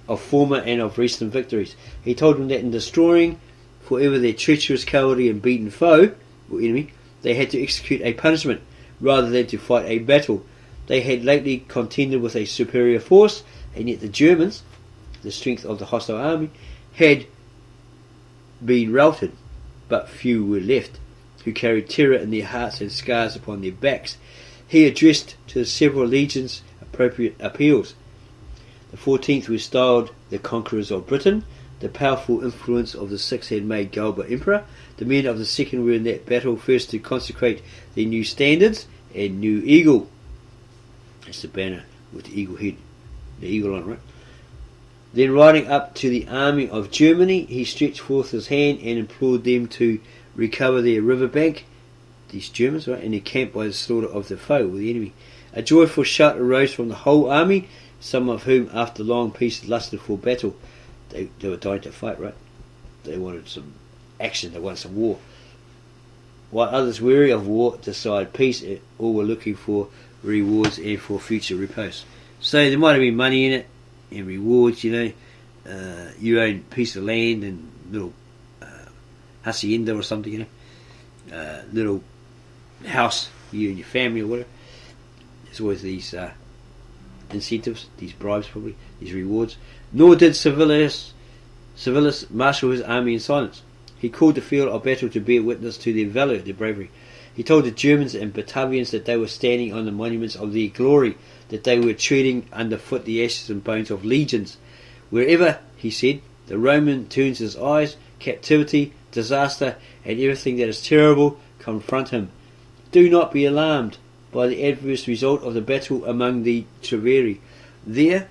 Of former and of recent victories. He told them that in destroying forever their treacherous, cowardly and beaten foe, or enemy, they had to execute a punishment rather than to fight a battle. They had lately contended with a superior force, and yet the Germans, the strength of the hostile army, had been routed, but few were left, who carried terror in their hearts and scars upon their backs. He addressed to the several legions appropriate appeals. The 14th were styled the conquerors of Britain. The powerful influence of the 6th had made Galba emperor. The men of the 2nd were in that battle first to consecrate their new standards and new eagle. That's the banner with the eagle head, the eagle on it, right? Then riding up to the army of Germany, he stretched forth his hand and implored them to recover their river bank, these Germans, right, and encamp by the slaughter of the foe, or the enemy. A joyful shout arose from the whole army, some of whom, after long peace, lusted for battle. They were dying to fight, right? They wanted some action, they wanted some war. While others, weary of war, desired peace, all were looking for rewards and for future repose. So there might have been money in it, and rewards, your own piece of land and little hacienda or something, little house, you and your family or whatever. There's always these incentives, these bribes probably, these rewards. Nor did Civilis marshal his army in silence. He called the field of battle to bear witness to their valour, their bravery. He told the Germans and Batavians that they were standing on the monuments of their glory, that they were treading underfoot the ashes and bones of legions. Wherever, he said, the Roman turns his eyes, captivity, disaster, and everything that is terrible confront him. Do not be alarmed by the adverse result of the battle among the Treveri. There,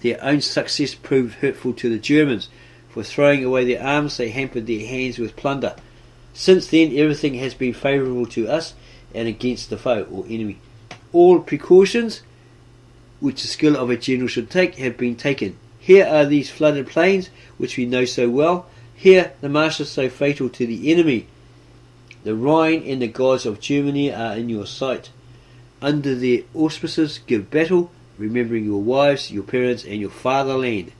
their own success proved hurtful to the Germans. For throwing away their arms, they hampered their hands with plunder. Since then, everything has been favourable to us and against the foe or enemy. All precautions which the skill of a general should take have been taken. Here are these flooded plains which we know so well. Here the marshes so fatal to the enemy. The Rhine and the gods of Germany are in your sight. Under their auspices give battle, remembering your wives, your parents, and your fatherland.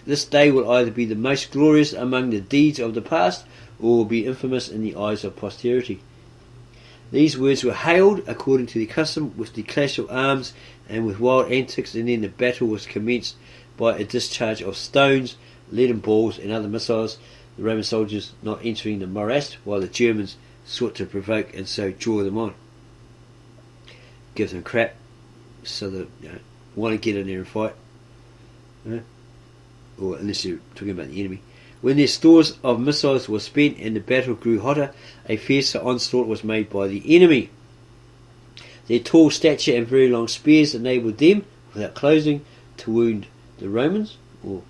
This day will either be the most glorious among the deeds of the past, or will be infamous in the eyes of posterity. These words were hailed, according to the custom, with the clash of arms and with wild antics, and then the battle was commenced by a discharge of stones, leaden balls, and other missiles, the Roman soldiers not entering the morass, while the Germans sought to provoke and so draw them on. Give them crap, so they want to get in there and fight. Or unless you're talking about the enemy. When their stores of missiles were spent and the battle grew hotter, a fiercer onslaught was made by the enemy. Their tall stature and very long spears enabled them, without closing, to wound the Romans, or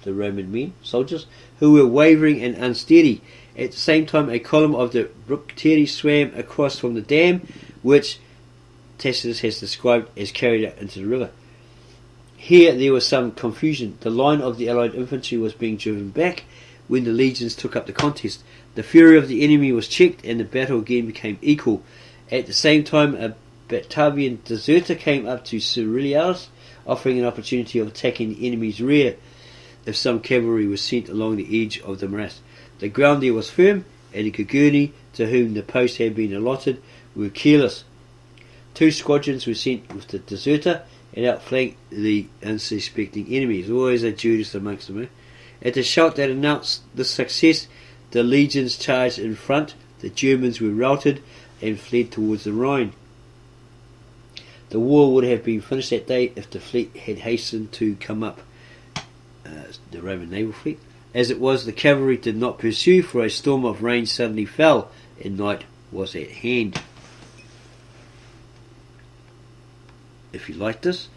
the Roman men, soldiers, who were wavering and unsteady. At the same time, a column of the Bructeri swam across from the dam, which Tacitus has described as carried out into the river. Here there was some confusion. The line of the allied infantry was being driven back when the legions took up the contest. The fury of the enemy was checked and the battle again became equal. At the same time, a Batavian deserter came up to Cerealis, offering an opportunity of attacking the enemy's rear if some cavalry was sent along the edge of the morass. The ground there was firm, and the Gugurni, to whom the post had been allotted, were careless. 2 squadrons were sent with the deserter, and outflanked the unsuspecting enemies. Always a Judas amongst them. At the shout that announced the success, the legions charged in front. The Germans were routed and fled towards the Rhine. The war would have been finished that day if the fleet had hastened to come up, the Roman naval fleet. As it was, the cavalry did not pursue, for a storm of rain suddenly fell, and night was at hand. If you like this,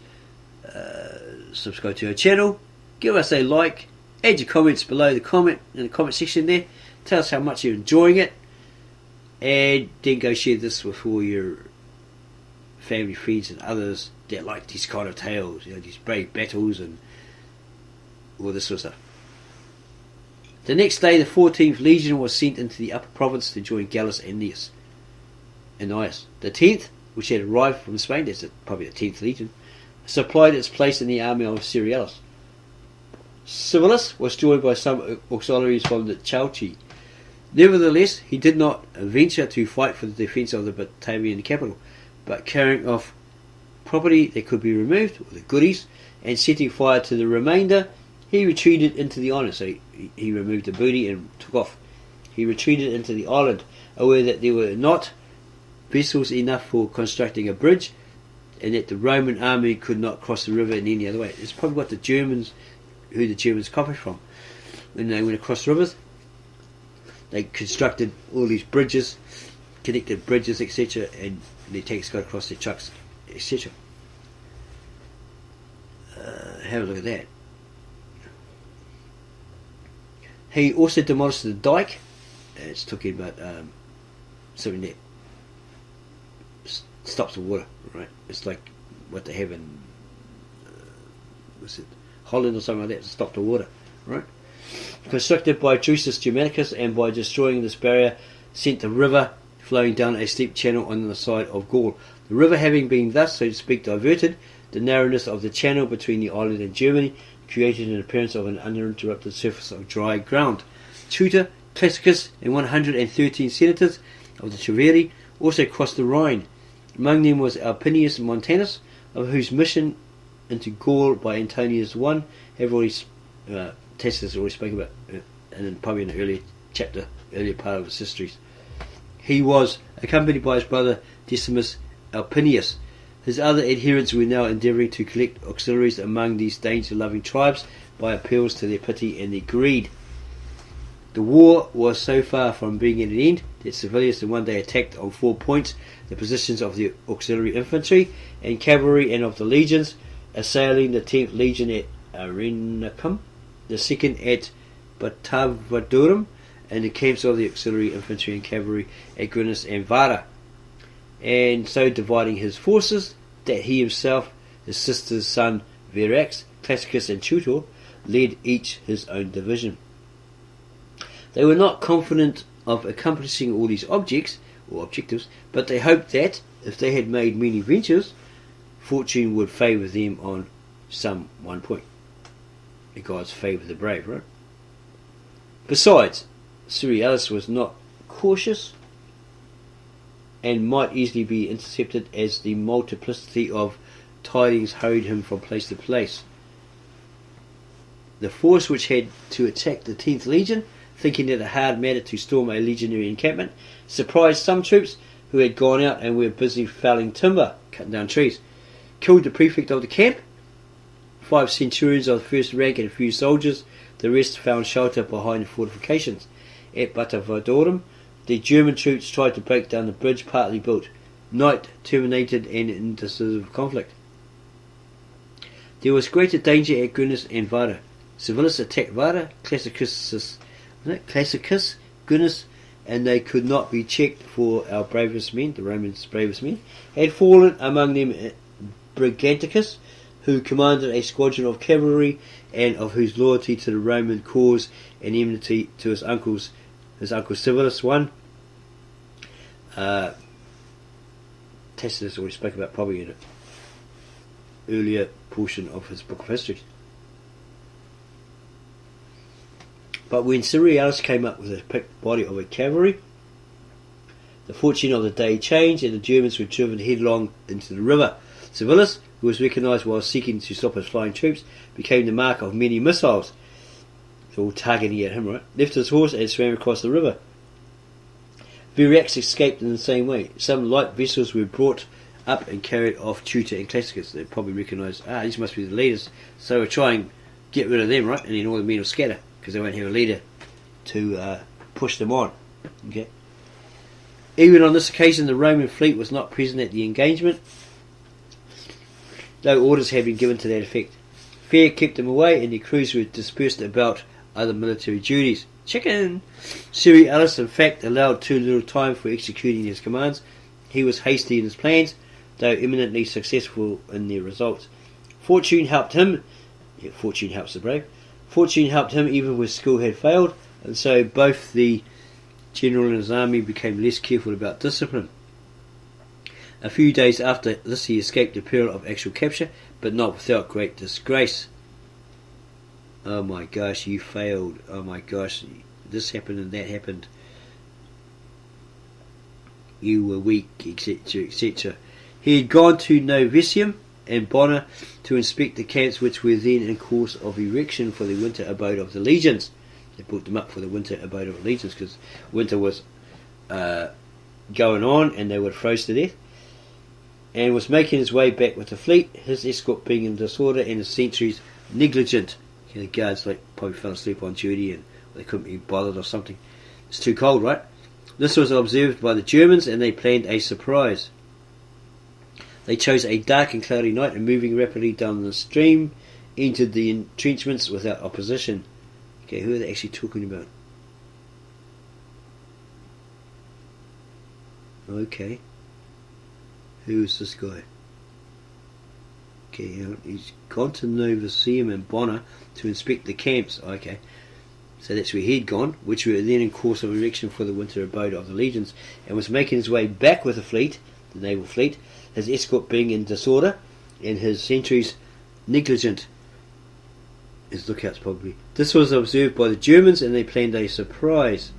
subscribe to our channel, give us a like, add your comments below in the comment section there, tell us how much you're enjoying it, and then go share this with all your family, friends and others that like these kind of tales, these brave battles and all this sort of stuff. The next day the 14th Legion was sent into the upper province to join Gallus and Aeneas. The 10th, which had arrived from Spain, that's probably the 10th Legion, supplied its place in the army of Cerealis. Civilis was joined by some auxiliaries from the Chauci. Nevertheless, he did not venture to fight for the defence of the Batavian capital, but carrying off property that could be removed, or the goodies, and setting fire to the remainder, he retreated into the island. So he removed the booty and took off. He retreated into the island, aware that there were not vessels enough for constructing a bridge, and that the Roman army could not cross the river in any other way. It's probably what the Germans copied from. When they went across rivers, they constructed all these bridges, connected bridges, etc., and the tanks got across their trucks, etc. Have a look at that. He also demolished the dike. It's talking about something that stops the water, right? It's like what they have in Holland or something like that, to stop the water, right? Constructed by Drusus Germanicus, and by destroying this barrier sent the river flowing down a steep channel on the side of Gaul. The river having been thus, so to speak, diverted, the narrowness of the channel between the island and Germany created an appearance of an uninterrupted surface of dry ground. Tutor, Classicus, and 113 senators of the Treveri also crossed the Rhine. Among them was Alpinius Montanus, of whose mission into Gaul by Antonius I have already Tacitus already spoken about, and probably in an earlier part of his Histories. He was accompanied by his brother Decimus Alpinius. His other adherents were now endeavouring to collect auxiliaries among these danger-loving tribes by appeals to their pity and their greed. The war was so far from being at an end that Servilius in one day attacked on 4 points the positions of the auxiliary infantry and cavalry and of the legions, assailing the 10th Legion at Arenicum, the 2nd at Batavadorum, and the camps of the auxiliary infantry and cavalry at Grinus and Vara, and so dividing his forces, that he himself, his sister's son Verax, Classicus and Tutor, led each his own division. They were not confident of accomplishing all these objectives, but they hoped that, if they had made many ventures, fortune would favour them on some one point. The gods favour the brave, right? Besides, Cerealis was not cautious and might easily be intercepted, as the multiplicity of tidings hurried him from place to place. The force which had to attack the 10th Legion, thinking it a hard matter to storm a legionary encampment, surprised some troops who had gone out and were busy felling timber, cutting down trees, killed the prefect of the camp, 5 centurions of the first rank and a few soldiers. The rest found shelter behind the fortifications. At Batavadorum, the German troops tried to break down the bridge partly built. Night terminated an indecisive conflict. There was greater danger at Grinus and Vara. Civilis attacked Vara, Classicus, Grinus, and they could not be checked, for our bravest men, the Romans' bravest men, had fallen, among them Briganticus, who commanded a squadron of cavalry, and of whose loyalty to the Roman cause and enmity to his uncle Civilis won. Tacitus already spoke about, probably in an earlier portion of his book of Histories. But when Cerealis came up with a picked body of a cavalry, the fortune of the day changed, and the Germans were driven headlong into the river. Civilis, who was recognised while seeking to stop his flying troops, became the mark of many missiles. They're all targeting at him, right? Left his horse and swam across the river. Viriax escaped in the same way. Some light vessels were brought up and carried off Tutor and Classicus. They probably recognised, these must be the leaders, so we'll try and get rid of them, right? And then all the men will scatter, because they won't have a leader to push them on. Okay. Even on this occasion, the Roman fleet was not present at the engagement, though orders had been given to that effect. Fear kept them away, and their crews were dispersed about other military duties. Chicken! Cerealis, in fact, allowed too little time for executing his commands. He was hasty in his plans, though eminently successful in their results. Fortune helped him. Yeah, fortune helps the brave. Fortune helped him even when skill had failed, and so both the general and his army became less careful about discipline. A few days after this he escaped the peril of actual capture, but not without great disgrace. Oh my gosh, you failed. Oh my gosh, this happened and that happened. You were weak, etc., etc. He had gone to Novicium and Bona to inspect the camps which were then in course of erection for the winter abode of the legions. They built them up for the winter abode of the legions because winter was going on and they were froze to death. And was making his way back with the fleet, his escort being in disorder and his sentries negligent. The guards probably fell asleep on duty and they couldn't be bothered or something. It's too cold, right? This was observed by the Germans and they planned a surprise. They chose a dark and cloudy night and moving rapidly down the stream entered the entrenchments without opposition. Okay, who are they actually talking about? Okay. Who is this guy? Okay, he's gone to Novicium and Bona to inspect the camps. Okay. So that's where he'd gone, which were then in course of erection for the winter abode of the legions, and was making his way back with the fleet, the naval fleet, his escort being in disorder, and his sentries negligent. His lookouts probably. This was observed by the Germans, and they planned a surprise.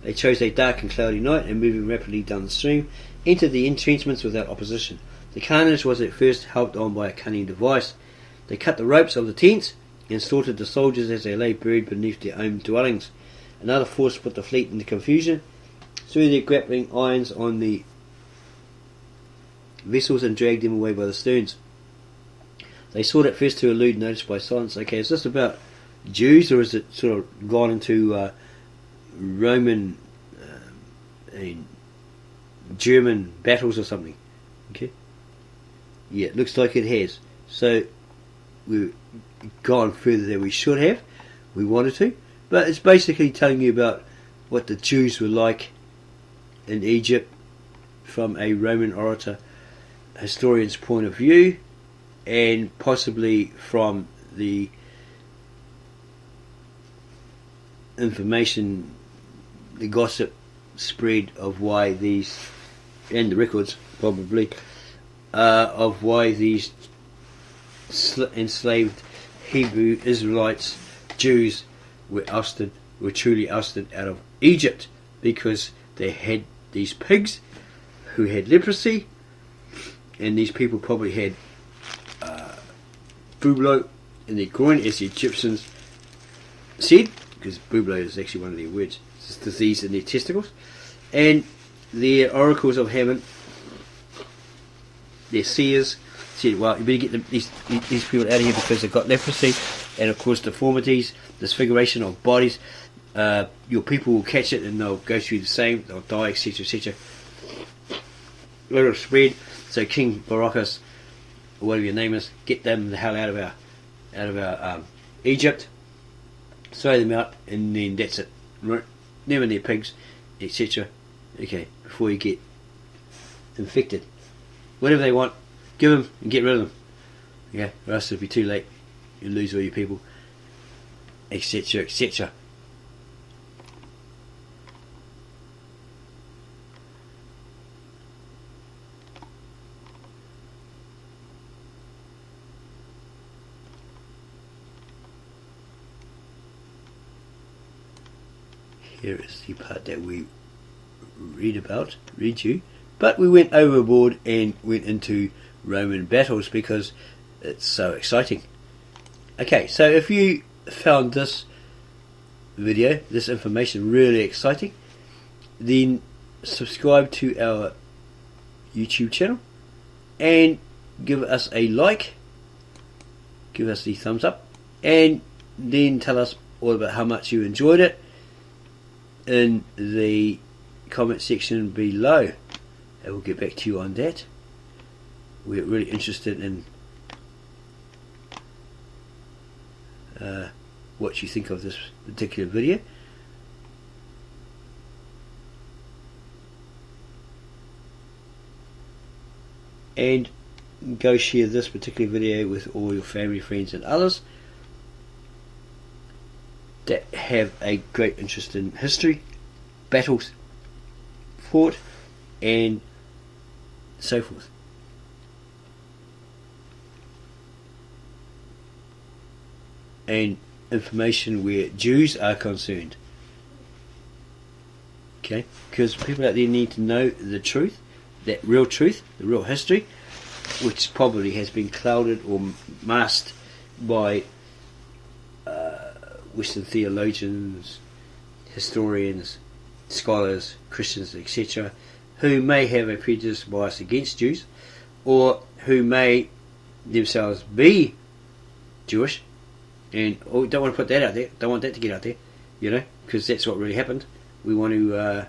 They chose a dark and cloudy night, and moving rapidly down the stream, entered the entrenchments without opposition. The carnage was at first helped on by a cunning device. They cut the ropes of the tents, and slaughtered the soldiers as they lay buried beneath their own dwellings. Another force put the fleet into confusion, threw their grappling irons on the vessels and dragged them away by the sterns. They sought at first to elude notice by silence. Okay, is this about Jews, or is it sort of gone into Roman and German battles or something? Okay, yeah, it looks like it has. So we've gone further than we should have. We wanted to, but it's basically telling you about what the Jews were like in Egypt from a Roman orator historian's point of view, and possibly from the information, the gossip spread of why these, and the records probably, of why these enslaved Hebrew Israelites, Jews, were truly ousted out of Egypt, because they had these pigs who had leprosy, and these people probably had bublo in their groin, as the Egyptians said, because bublo is actually one of their words. It's disease in their testicles, and their oracles of heaven, their seers, said, well, you better get these people out of here because they've got leprosy, and of course deformities, disfiguration of bodies. Your people will catch it and they'll go through the same, they'll die, etc., etc. Let it spread. So King Baracus, or whatever your name is, get them the hell out of our Egypt, throw them out, and then that's it. Right? Them and their pigs, etc. Okay, before you get infected, whatever they want, give them and get rid of them. Okay, or else it'll be too late. You lose all your people, etc., etc. Here is the part that we read you, but we went overboard and went into Roman battles because it's so exciting. Okay, so if you found this video, this information really exciting, then subscribe to our YouTube channel and give us a like, give us the thumbs up, and then tell us all about how much you enjoyed it in the comment section below, and we'll get back to you on that. We're really interested in what you think of this particular video. And go share this particular video with all your family, friends and others that have a great interest in history, battles fought, and so forth. And information where Jews are concerned. Okay, because people out there need to know the truth, that real truth, the real history, which probably has been clouded or masked by Western theologians, historians, scholars, Christians, etc., who may have a prejudice bias against Jews, or who may themselves be Jewish, and don't want to put that out there, don't want that to get out there, because that's what really happened. We want to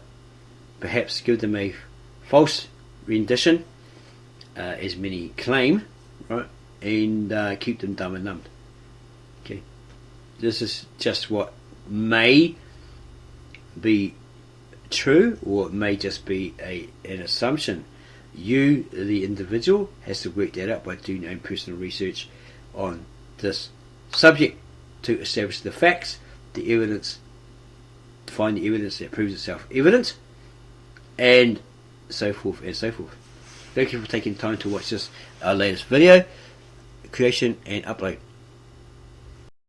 perhaps give them a false rendition, as many claim, right, and keep them dumb and numbed. Okay, this is just what may be true, or it may just be an assumption. You, the individual, has to work that out by doing your own personal research on this subject to establish the facts, the evidence, to find the evidence that proves itself evident, and so forth and so forth. Thank you for taking time to watch this, our latest video creation and upload.